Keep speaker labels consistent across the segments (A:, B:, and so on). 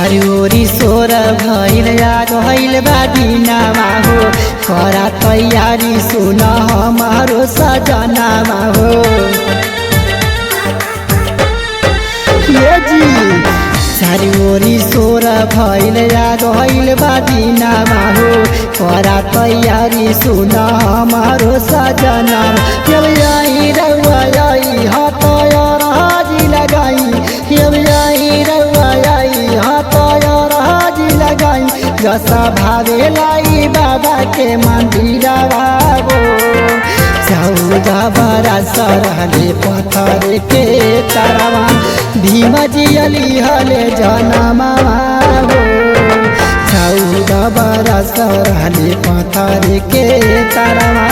A: चारी ओरी सोर भइल गइल बा दिनमा हो करा तैयारी सुन हमारो सजनामा हो ये जी चारी ओरी सोर भइल गइल बा दिनमा हो करा तैयारी सुन हमारो सजनामा जब आई रउआ आई हतयर हाजी लगाई जब आई रउआ आई हतयर हाजी लगाई जसा भावे लाई बाबा के मंदिरा बाबो 14 बरस रहले पत्थर के तरवा भीम जियली हले जनमा हो 14 बरस रहले पत्थर के तरवा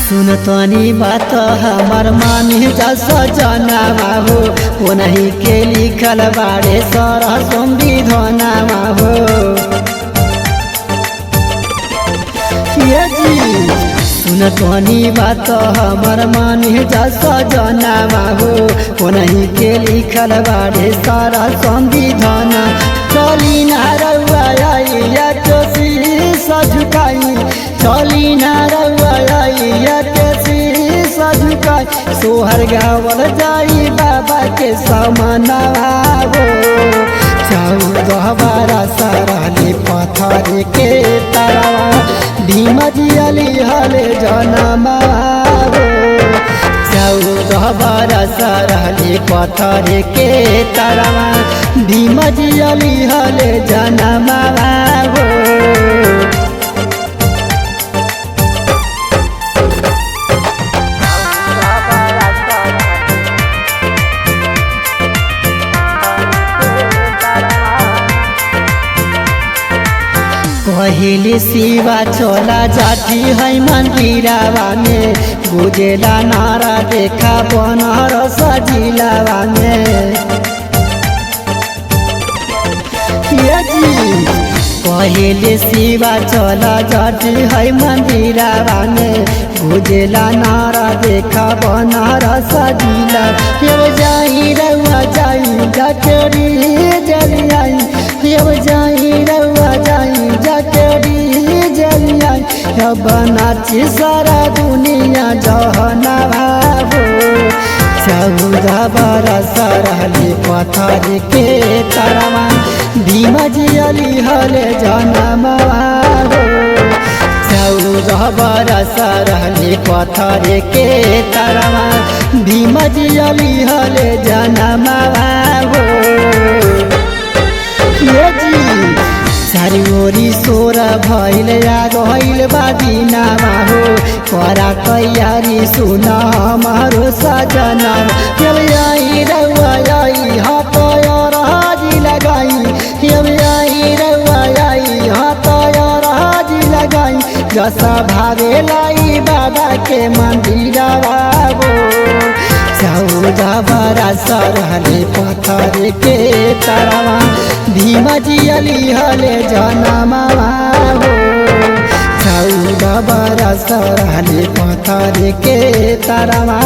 A: सुनतनी बात हमार मानी जस जनामा हो वो नहीं के लिखल बारे सर संविधानमा हो ये जी सुनतनी बात हमार मानी जस जनामा हो वो नहीं के लिखल बारे सारा संविधान चली ना रउआ आई या झुकाई चली ना रउआ आई या झुकाई सोहर गावल जाई बाबा के समानवा हो 14 बरस रहले पत्थर के तरवा भीम जियली हले जनमा हो 14 बरस रहले पत्थर के तरवा भीम जियली हले जनमा हो पहले शिवा चला जाती है मंदिरावा में गुजेला नारा देखा बनारस जिलावा में पहले शिवा चला जाती है मंदिरावा में गुजेला नारा देखा बनारस जिला जाई रउआ जाई जकरी जली आई जाई रउआ जाई जकरी जली आई अब नाची सारा दुनिया जहनवा हो 14 बरस रहले पत्थर के तरवा भीम जियली हले जनमा हो 14 बरस रहले पत्थर के तरवा भीम जियली हले जनमा हो ये जी चारी ओरी सोर भइल गइल बा दिनमा हो करा तैयारी सुन हमारो सजनामा जब आई रउआ आई हतयर हाजी लगाई जब आई रउआ आई हतयर हाजी लगाई जसा भावे लाई बाबा के मंदिरा बाबो 14 बरस रहले पत्थर के तरवा भीम जियली हले जनमा हो 14 बरस रहले पत्थर के तरवा